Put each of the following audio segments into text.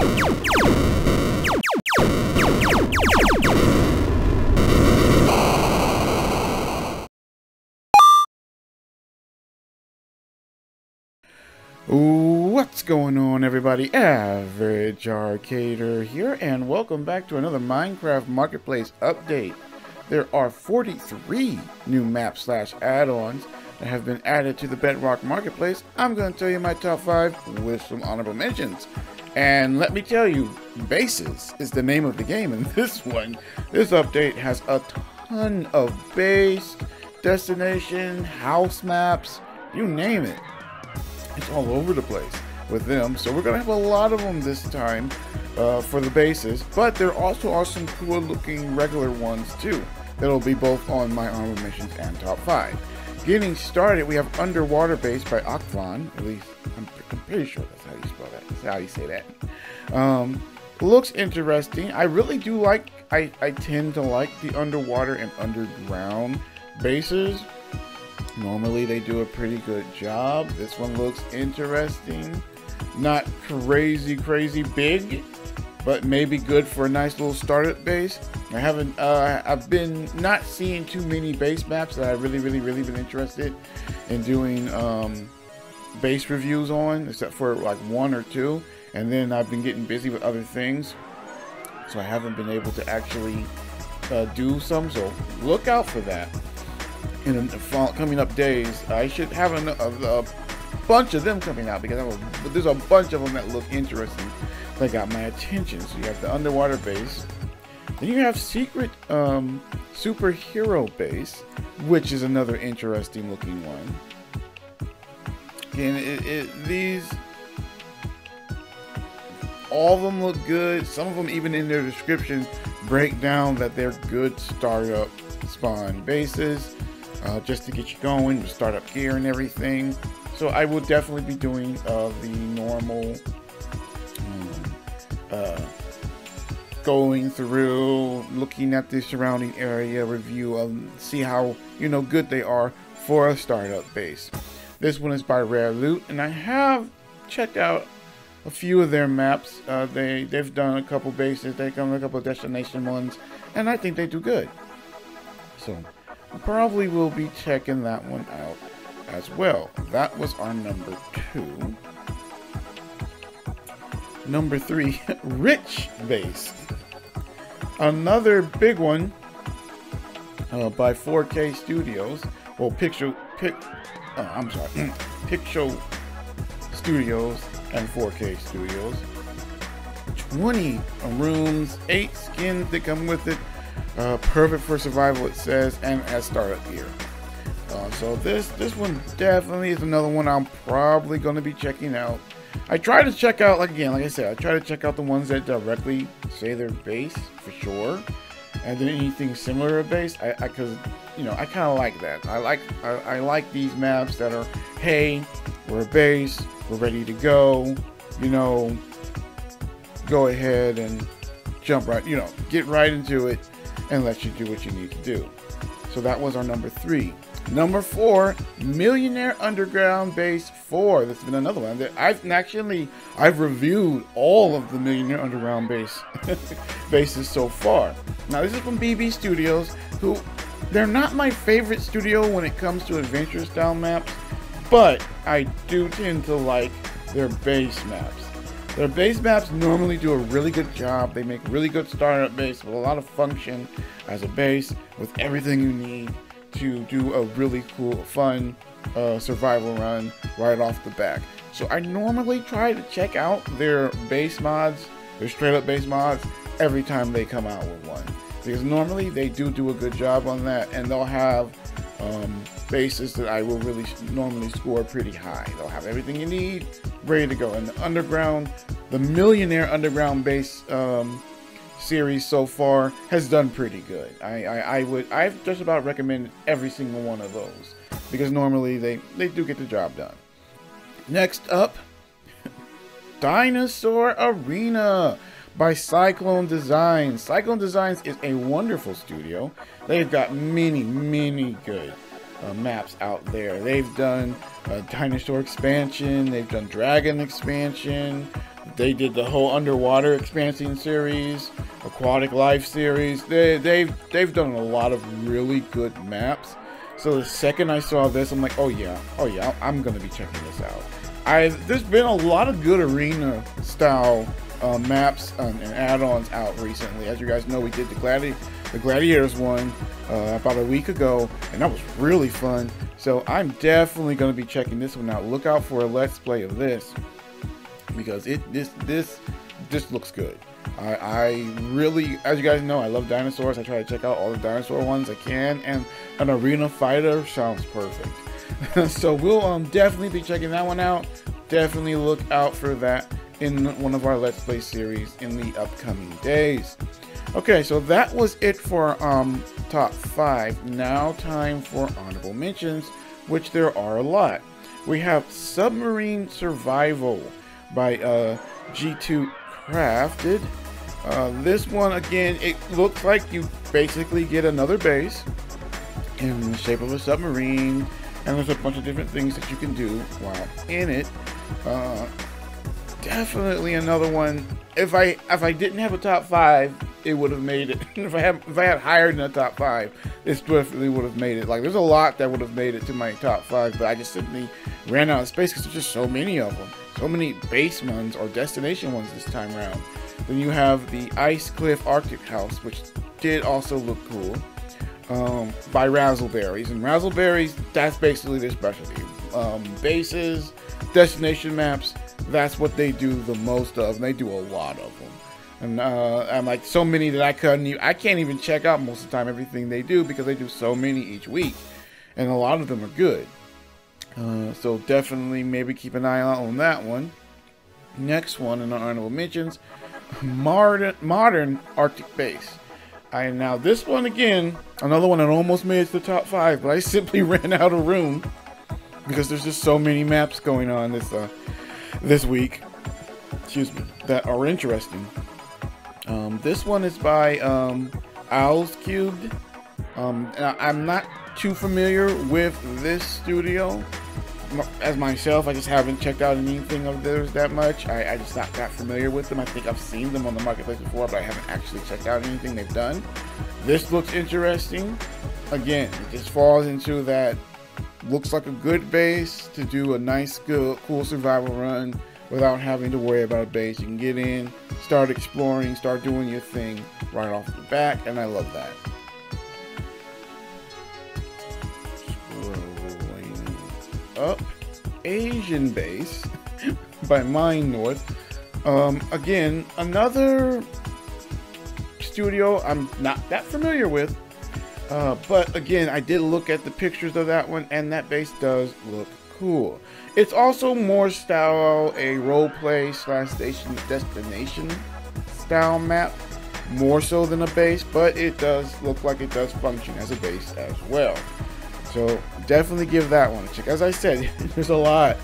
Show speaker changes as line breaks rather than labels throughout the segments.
What's going on, everybody? Average Arcader here, and welcome back to another Minecraft Marketplace update. There are 43 new maps / add-ons that have been added to the Bedrock Marketplace. I'm going to tell you my top 5 with some honorable mentions. And let me tell you, bases is the name of the game in this one. This update has a ton of base, destination, house maps, you name it. It's all over the place with them, so we're gonna have a lot of them this time for the bases, but there also are some cool looking regular ones too that'll be both on my honorable mentions and top 5. Getting started, we have Underwater Base by Octhlon. At least I'm pretty sure that's how you spell that. That's how you say that. Looks interesting. I really do like, I tend to like the underwater and underground bases. Normally they do a pretty good job. This one looks interesting. Not crazy big, but maybe good for a nice little startup base. I've been not seeing too many base maps that I really been interested in doing base reviews on, except for like 1 or 2, and then I've been getting busy with other things, so I haven't been able to actually do some, so look out for that. In the coming up days, I should have a bunch of them coming out, because there's a bunch of them that look interesting that got my attention. So you have the underwater base, then you have secret superhero base, which is another interesting looking one. And these, all of them look good. Some of them even in their description break down that they're good startup spawn bases. Just to get you going with startup gear and everything. So I will definitely be doing the normal going through, looking at the surrounding area, review, see how good they are for a startup base. This one is by Rare Loot, and I have checked out a few of their maps. They've done a couple bases, they've done a couple of destination ones, and I think they do good. So probably will be checking that one out as well. That was our number 2. Number 3, Rich Base. Another big one by 4K Studios. Well, Pixel Studios and 4K Studios. 20 rooms, 8 skins that come with it. Perfect for survival, it says, and as startup gear. So this one definitely is another one I'm probably going to be checking out. I try to check out, like I said, I try to check out the ones that directly say they're base for sure, and then anything similar to base, because I kind of like that. I like these maps that are, hey, we're a base, we're ready to go. Go ahead and jump right, get right into it, and let you do what you need to do. So that was our number 3. Number 4, Millionaire Underground Base 4. This has been another one that I've reviewed all of the Millionaire Underground bases so far. Now this is from BB Studios, who they're not my favorite studio when it comes to adventure style maps, but I do tend to like their base maps. Their base maps normally do a really good job. They make really good startup base with a lot of function as a base, with everything you need to do a really cool, fun survival run right off the back. So I normally try to check out their base mods, their straight up base mods, every time they come out with one, because normally they do a good job on that, and they'll have bases that I will really normally score pretty high. They'll have everything you need ready to go. And the Millionaire Underground Base series so far has done pretty good. I've just about recommended every single one of those, because normally they do get the job done. Next up, Dinosaur Arena by Cyclone Designs. Cyclone Designs is a wonderful studio. They've got many good maps out there. They've done Dinosaur expansion, they've done Dragon expansion, They did the whole underwater expansion series, aquatic life series. They've done a lot of really good maps. So the second I saw this, I'm like, oh yeah, I'm gonna be checking this out. There's been a lot of good arena style maps and add-ons out recently. As you guys know, we did the Gladiators one about a week ago, and that was really fun. So I'm definitely going to be checking this one out. Look out for a Let's Play of this, because this looks good. I really, as you guys know, I love dinosaurs. I try to check out all the dinosaur ones I can, and an arena fighter sounds perfect. So we'll definitely be checking that one out. Definitely look out for that in one of our Let's Play series in the upcoming days. Okay, so that was it for top 5. Now time for honorable mentions, which there are a lot. We have Submarine Survival by G2 Crafted. This one, again, it looks like you basically get another base in the shape of a submarine, and there's a bunch of different things that you can do while in it. Definitely another one. If I didn't have a top 5, it would have made it. if I had higher than a top 5, this definitely would have made it. Like, there's a lot that would have made it to my top 5, but I just simply ran out of space because there's just so many of them. So many base ones or destination ones this time around. Then you have the Ice Cliff Arctic House, which did also look cool, by Razzleberries. And Razzleberries, that's basically their specialty. Bases, destination maps, that's what they do the most of, and they do a lot of them. And I'm like, so many that I can't even check out most of the time everything they do, because they do so many each week, and a lot of them are good. So definitely maybe keep an eye out on that one. Next one in our honorable mentions, Modern Arctic Base. Now this one, again, another one that almost made it to the top 5, but I simply ran out of room because there's just so many maps going on this week, excuse me, that are interesting. This one is by Owls Cubed. I'm not too familiar with this studio as myself. I just haven't checked out anything of theirs that much. I just not that familiar with them. I think I've seen them on the marketplace before, but I haven't actually checked out anything they've done. This looks interesting. Again, it just falls into that, looks like a good base to do a nice, good, cool survival run without having to worry about a base. You can get in, start exploring, start doing your thing right off the bat, and I love that. Scrolling up, Asian Base by Mine North. Again, another studio I'm not that familiar with. But again, I did look at the pictures of that one, and that base does look cool. It's also more style a roleplay / destination style map, more so than a base, but it does look like it does function as a base as well. So definitely give that one a check. As I said, there's a lot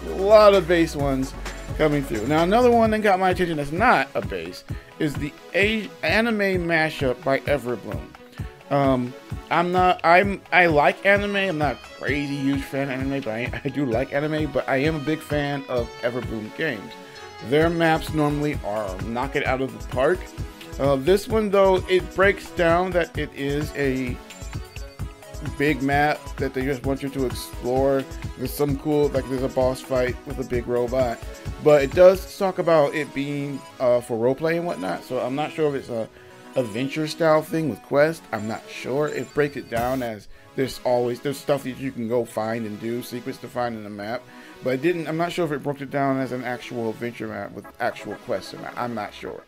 of base ones coming through. Now another one that got my attention that's not a base is the anime mashup by Everbloom. I like anime. I'm not a crazy huge fan of anime, but I do like anime, but I am a big fan of Everbloom games. Their maps normally are knock it out of the park. This one though, it breaks down that it is a big map that they just want you to explore. There's some cool, like there's a boss fight with a big robot, but it does talk about it being for roleplay and whatnot, so I'm not sure if it's a adventure style thing with quest. I'm not sure. It breaks it down as there's stuff that you can go find and do, secrets to find in the map, but I'm not sure if it broke it down as an actual adventure map with actual quests or not. I'm not sure.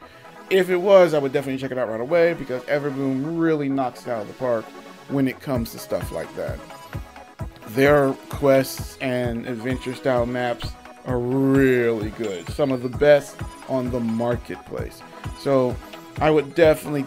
If it was, I would definitely check it out right away, because Everbloom really knocks it out of the park when it comes to stuff like that. Their quests and adventure style maps are really good. Some of the best on the marketplace. So I would definitely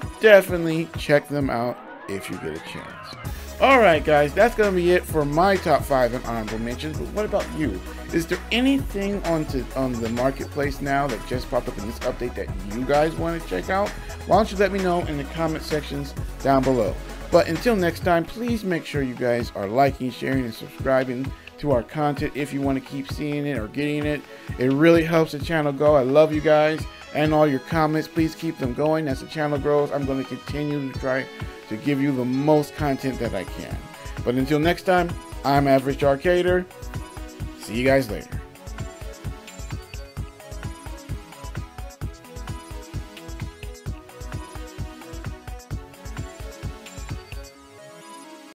check them out if you get a chance. Alright guys, that's going to be it for my top 5 and honorable mentions, but what about you? Is there anything on the marketplace now that just popped up in this update that you guys want to check out? Why don't you let me know in the comment sections down below. But until next time, please make sure you guys are liking, sharing, and subscribing to to our content if you want to keep seeing it or getting it. It really helps the channel go. I love you guys and all your comments. Please keep them going. As the channel grows, I'm going to continue to try to give you the most content that I can. But until next time, I'm Average Arcader. See you guys later.